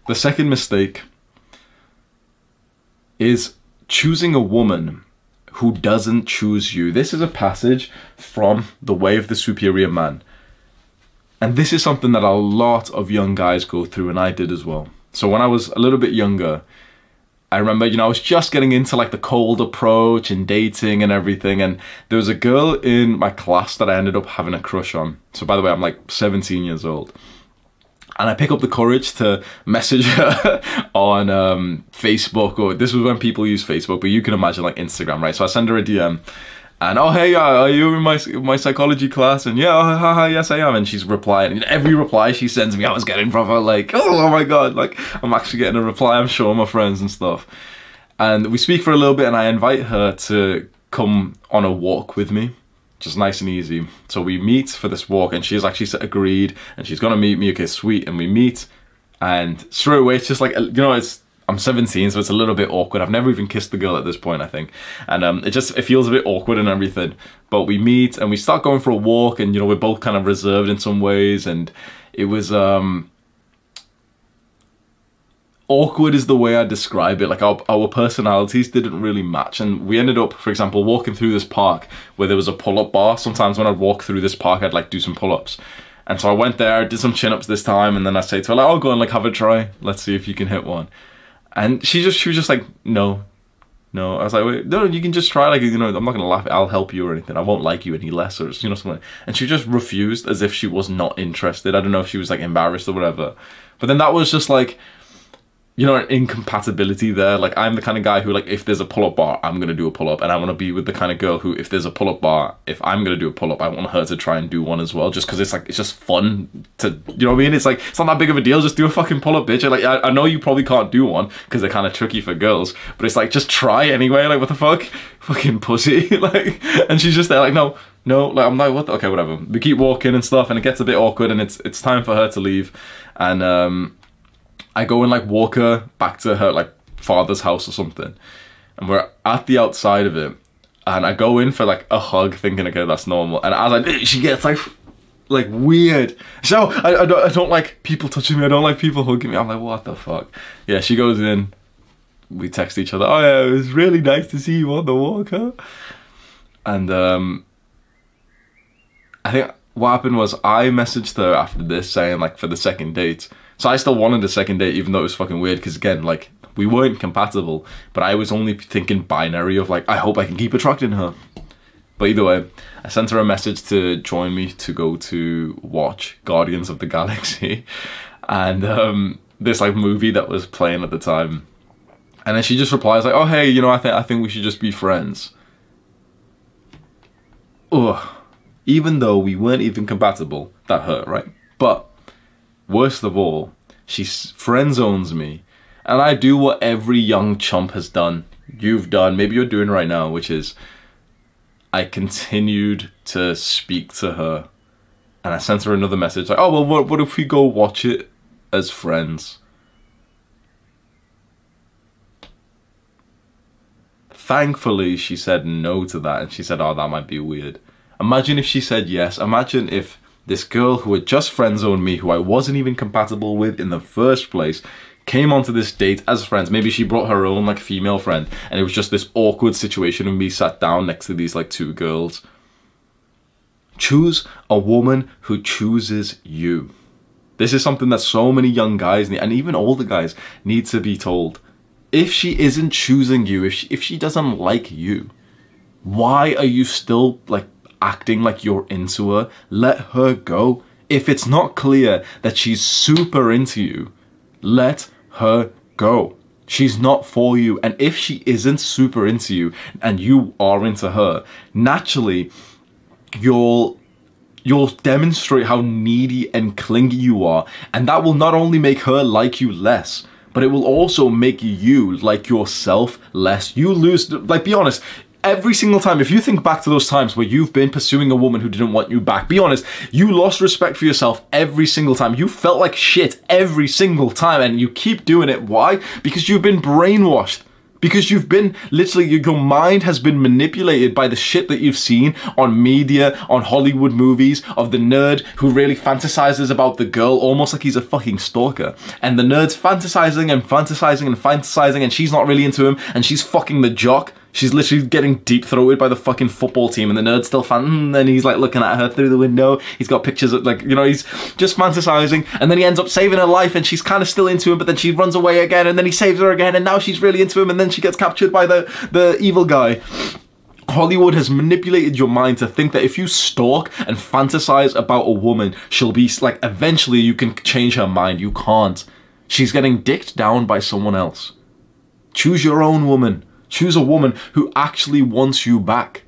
The second mistake is choosing a woman who doesn't choose you. This is a passage from The Way of the Superior Man. And this is something that a lot of young guys go through, and I did as well. So when I was a little bit younger, I remember, you know, I was just getting into like the cold approach and dating and everything. And there was a girl in my class that I ended up having a crush on. So by the way, I'm like 17 years old. And I pick up the courage to message her on Facebook, or this was when people use Facebook, but you can imagine like Instagram, right? So I send her a DM. And, oh, hey, are you in my psychology class? And yeah, haha, yes, I am. And she's replying. And every reply she sends me, I was getting proper like, oh my God, like, I'm actually getting a reply, I'm showing my friends and stuff. And we speak for a little bit, and I invite her to come on a walk with me. Just nice and easy. So we meet for this walk, and she's actually agreed, and she's gonna meet me. Okay, sweet. And we meet, and straight away, it's just like, you know, I'm 17, so it's a little bit awkward. I've never even kissed the girl at this point, I think. And it feels a bit awkward and everything. But we meet and we start going for a walk, and, you know, we're both kind of reserved in some ways. And it was, awkward is the way I describe it. Like our personalities didn't really match. And we ended up, for example, walking through this park where there was a pull-up bar. Sometimes when I'd walk through this park, I'd like do some pull-ups. And so I went there, did some chin-ups this time. And then I say to her, like, I'll go and like have a try. Let's see if you can hit one. And she was just like, no. I was like, wait, no, you can just try. Like, you know, I'm not gonna laugh. I'll help you or anything. I won't like you any less, or, you know, something. And she just refused, as if she was not interested. I don't know if she was like embarrassed or whatever. But then that was just like, you know, an incompatibility there. Like, I'm the kind of guy who, like, if there's a pull-up bar, I'm gonna do a pull-up. And I want to be with the kind of girl who, if there's a pull-up bar, if I'm gonna do a pull-up, I want her to try and do one as well. Just because it's like, it's just fun to, you know what I mean? It's like, it's not that big of a deal. Just do a fucking pull-up, bitch. And like, I know you probably can't do one because they're kind of tricky for girls, but it's like, just try anyway. Like, what the fuck? Fucking pussy. Like, and she's just there like, no. Like, I'm like, what the, okay, whatever. We keep walking and stuff, and it gets a bit awkward, and it's time for her to leave. And, I go and like walk her back to her like father's house or something, and we're at the outside of it, and I go in for like a hug thinking, okay, that's normal, and as she gets like weird. So I don't like people touching me, I don't like people hugging me. I'm like, what the fuck? Yeah, she goes in, we text each other, oh yeah, it was really nice to see you on the walk, huh? And I think what happened was I messaged her after this saying like for the second date. So I still wanted a second date, even though it was fucking weird, because again, like, we weren't compatible, but I was only thinking binary of like, I hope I can keep attracting her. But either way, I sent her a message to join me to go to watch Guardians of the Galaxy, and this like movie that was playing at the time. And then she just replies like, oh hey, you know, I think we should just be friends. Ugh. Even though we weren't even compatible, that hurt, right? But worst of all, she friend zones me, and I do what every young chump has done, you've done, maybe you're doing right now, which is I continued to speak to her, and I sent her another message like, oh well, what if we go watch it as friends? Thankfully, she said no to that, and she said, oh, that might be weird. Imagine if she said yes. Imagine if this girl who had just friend-zoned me, who I wasn't even compatible with in the first place, came onto this date as friends. Maybe she brought her own like female friend, and it was just this awkward situation of me sat down next to these like two girls. Choose a woman who chooses you. This is something that so many young guys and even older guys need to be told. If she isn't choosing you, if she doesn't like you, why are you still like acting like you're into her? Let her go. If it's not clear that she's super into you, let her go. She's not for you. And if she isn't super into you and you are into her, naturally you'll demonstrate how needy and clingy you are, and that will not only make her like you less, but it will also make you like yourself less. You lose, like, be honest, every single time, if you think back to those times where you've been pursuing a woman who didn't want you back, be honest, you lost respect for yourself every single time. You felt like shit every single time, and you keep doing it. Why? Because you've been brainwashed Because you've been, literally, your mind has been manipulated by the shit that you've seen on media, on Hollywood movies, of the nerd who really fantasizes about the girl almost like he's a fucking stalker. And the nerd's fantasizing and fantasizing and fantasizing, and she's not really into him, and she's fucking the jock. She's literally getting deep-throated by the fucking football team, and the nerd's still and he's like looking at her through the window. He's got pictures of, like, you know, he's just fantasizing, and then he ends up saving her life, and she's kind of still into him, but then she runs away again, and then he saves her again, and now she's really into him, and then she gets captured by the evil guy. Hollywood has manipulated your mind to think that if you stalk and fantasize about a woman, she'll be, like, eventually you can change her mind. You can't. She's getting dicked down by someone else. Choose your own woman. Choose a woman who actually wants you back.